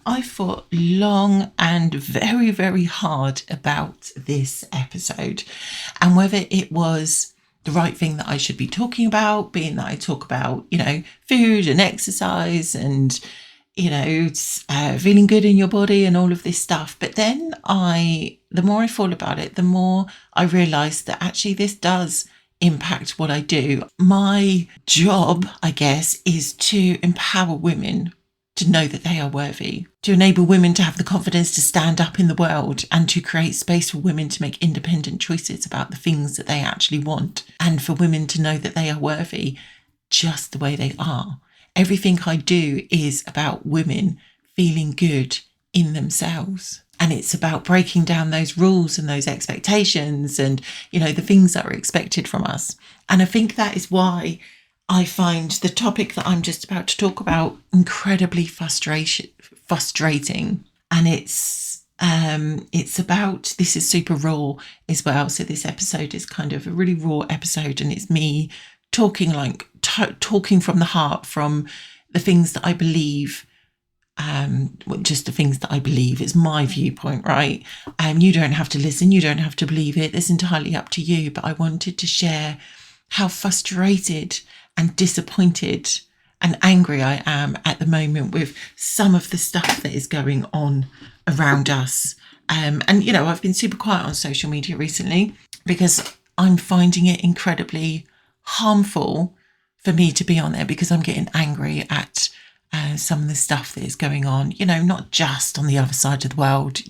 I thought long and very, very hard about this episode and whether it was the right thing that I should be talking about, being that I talk about, food and exercise and, feeling good in your body and all of this stuff. But then the more I thought about it, the more I realised that actually this does impact what I do. My job, I guess, is to empower women to know that they are worthy, to enable women to have the confidence to stand up in the world and to create space for women to make independent choices about the things that they actually want, and for women to know that they are worthy just the way they are. Everything I do is about women feeling good in themselves. And it's about breaking down those rules and those expectations and, the things that are expected from us. And I think that is why I find the topic that I'm just about to talk about incredibly frustrating. And it's about, this is super raw as well. So this episode is kind of a really raw episode, and it's me talking talking from the heart, from the things that I believe. Just the things that I believe. It's my viewpoint, right? You don't have to listen, you don't have to believe it. It's entirely up to you. But I wanted to share how frustrated and disappointed and angry I am at the moment with some of the stuff that is going on around us. I've been super quiet on social media recently because I'm finding it incredibly harmful for me to be on there, because I'm getting angry at some of the stuff that is going on, not just on the other side of the world,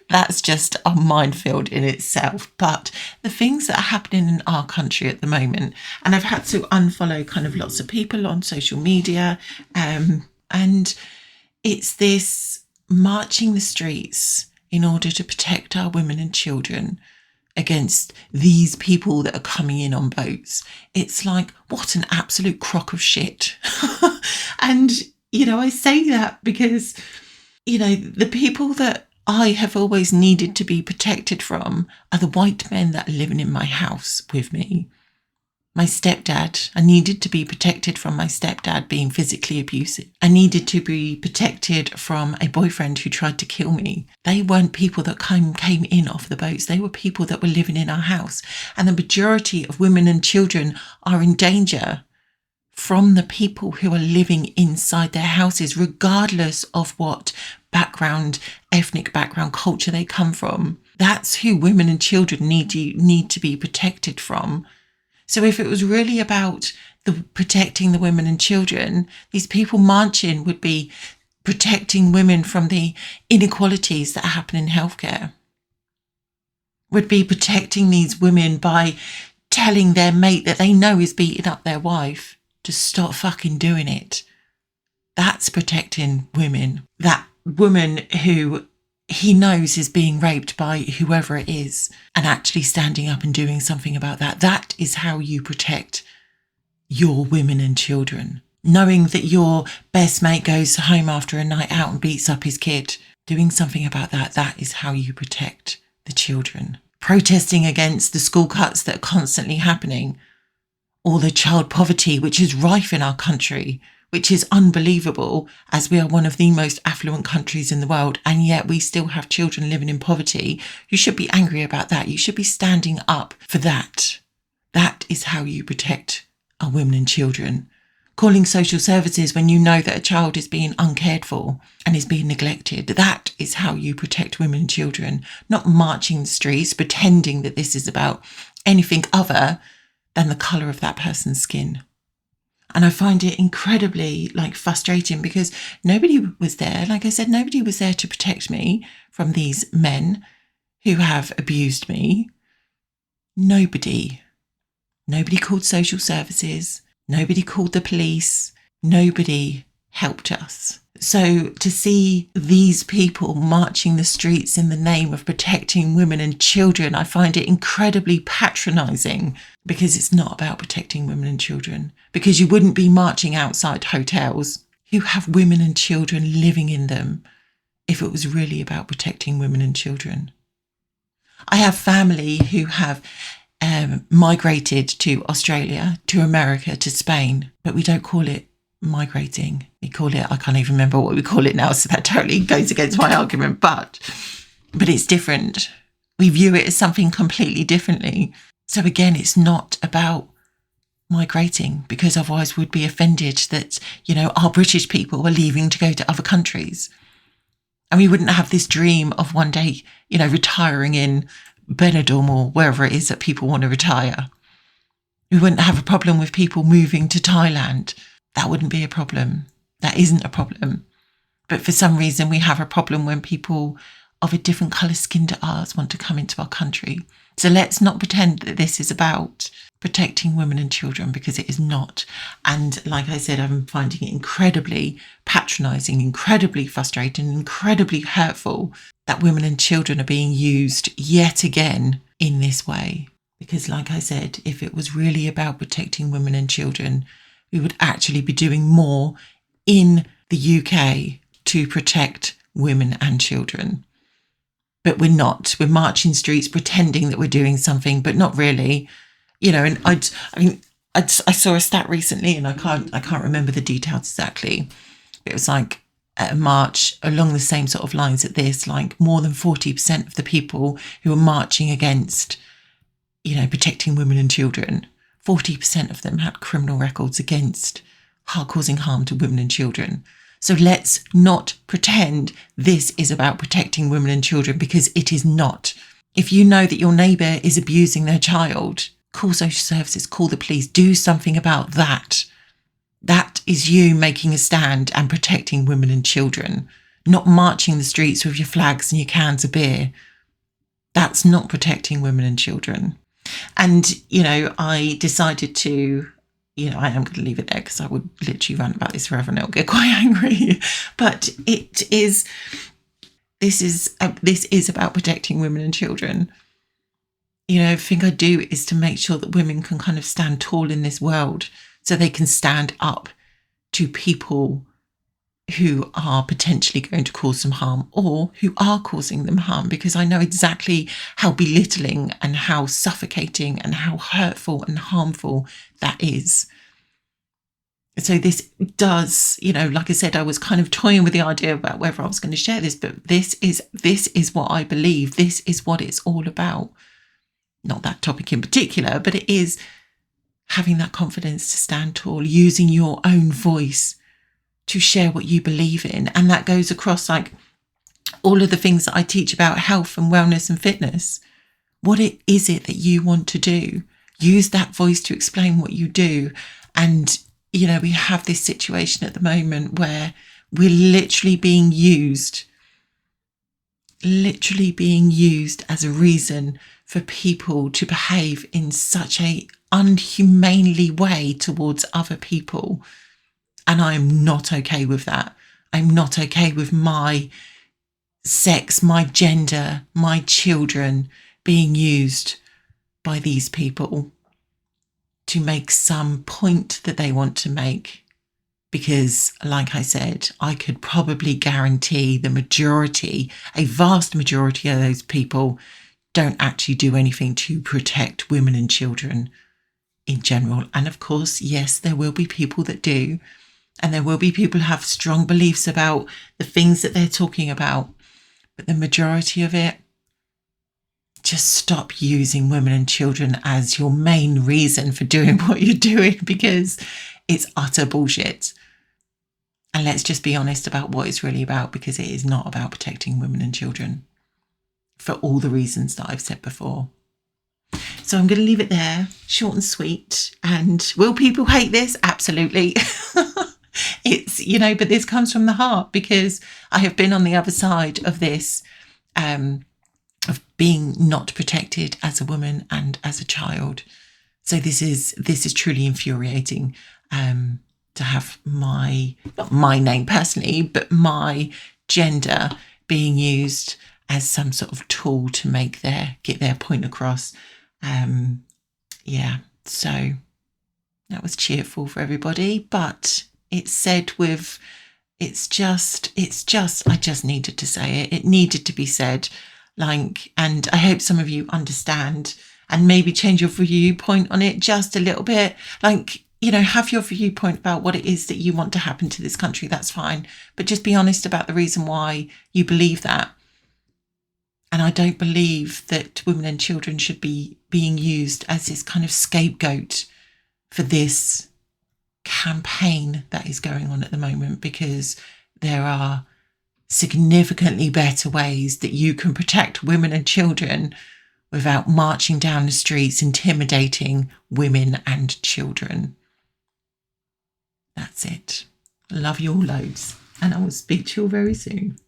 that's just a minefield in itself, but the things that are happening in our country at the moment. And I've had to unfollow kind of lots of people on social media, and it's this marching the streets in order to protect our women and children against these people that are coming in on boats. It's like, what an absolute crock of shit. And, I say that because, the people that I have always needed to be protected from are the white men that are living in my house with me. My stepdad, I needed to be protected from my stepdad being physically abusive. I needed to be protected from a boyfriend who tried to kill me. They weren't people that came in off the boats. They were people that were living in our house. And the majority of women and children are in danger from the people who are living inside their houses, regardless of what background, ethnic background, culture they come from. That's who women and children need to be protected from. So if it was really about protecting the women and children, these people marching would be protecting women from the inequalities that happen in healthcare, would be protecting these women by telling their mate that they know is beating up their wife to stop fucking doing it. That's protecting women. That woman who he knows is being raped by whoever it is, and actually standing up and doing something about that. That is how you protect your women and children. Knowing that your best mate goes home after a night out and beats up his kid, doing something about that, that is how you protect the children. Protesting against the school cuts that are constantly happening, or the child poverty which is rife in our country, which is unbelievable, as we are one of the most affluent countries in the world, and yet we still have children living in poverty. You should be angry about that. You should be standing up for that. That is how you protect our women and children. Calling social services when you know that a child is being uncared for and is being neglected. That is how you protect women and children, not marching the streets, pretending that this is about anything other than the colour of that person's skin. And I find it incredibly frustrating because nobody was there. Like I said, nobody was there to protect me from these men who have abused me. Nobody. Nobody called social services. Nobody called the police. Nobody helped us. So to see these people marching the streets in the name of protecting women and children, I find it incredibly patronising, because it's not about protecting women and children. Because you wouldn't be marching outside hotels who have women and children living in them if it was really about protecting women and children. I have family who have migrated to Australia, to America, to Spain, but we don't call it migrating. We call it, I can't even remember what we call it now, so that totally goes against my argument, but it's different. We view it as something completely differently. So again, it's not about migrating, because otherwise we'd be offended that, our British people are leaving to go to other countries. And we wouldn't have this dream of one day, retiring in Benidorm or wherever it is that people want to retire. We wouldn't have a problem with people moving to Thailand. That wouldn't be a problem. That isn't a problem. But for some reason, we have a problem when people of a different colour skin to ours want to come into our country. So let's not pretend that this is about protecting women and children, because it is not. And like I said, I'm finding it incredibly patronising, incredibly frustrating, incredibly hurtful that women and children are being used yet again in this way. Because like I said, if it was really about protecting women and children, we would actually be doing more in the UK to protect women and children. But we're not. We're marching streets pretending that we're doing something, but not really. And I saw a stat recently, and I can't remember the details exactly. It was like at a march along the same sort of lines at this, like more than 40% of the people who were marching against, protecting women and children, 40% of them had criminal records against causing harm to women and children. So let's not pretend this is about protecting women and children, because it is not. If you know that your neighbour is abusing their child, call social services, call the police, do something about that. That is you making a stand and protecting women and children, not marching the streets with your flags and your cans of beer. That's not protecting women and children. And, I decided to, I am going to leave it there, because I would literally rant about this forever and I'll get quite angry. But this is about protecting women and children. Everything I do is to make sure that women can kind of stand tall in this world, so they can stand up to people who are potentially going to cause them harm, or who are causing them harm, because I know exactly how belittling and how suffocating and how hurtful and harmful that is. So this does, like I said, I was kind of toying with the idea about whether I was going to share this, but this is what I believe. This is what it's all about. Not that topic in particular, but it is having that confidence to stand tall, using your own voice to share what you believe in. And that goes across like all of the things that I teach about health and wellness and fitness. What is it that you want to do? Use that voice to explain what you do. And, we have this situation at the moment where we're literally being used as a reason for people to behave in such a unhumanely way towards other people. And I'm not okay with that. I'm not okay with my sex, my gender, my children being used by these people to make some point that they want to make. Because, like I said, I could probably guarantee a vast majority of those people don't actually do anything to protect women and children in general. And of course, yes, there will be people that do. And there will be people who have strong beliefs about the things that they're talking about. But the majority of it, just stop using women and children as your main reason for doing what you're doing, because it's utter bullshit. And let's just be honest about what it's really about, because it is not about protecting women and children for all the reasons that I've said before. So I'm going to leave it there, short and sweet. And will people hate this? Absolutely. It's, but this comes from the heart, because I have been on the other side of this, of being not protected as a woman and as a child. So this is truly infuriating, to have not my name personally, but my gender being used as some sort of tool to get their point across. So that was cheerful for everybody, but it's said with, I just needed to say it. It needed to be said. And I hope some of you understand and maybe change your viewpoint on it just a little bit. have your viewpoint about what it is that you want to happen to this country. That's fine. But just be honest about the reason why you believe that. And I don't believe that women and children should be being used as this kind of scapegoat for this campaign that is going on at the moment, because there are significantly better ways that you can protect women and children without marching down the streets intimidating women and children. That's it. Love you all loads, and I will speak to you all very soon.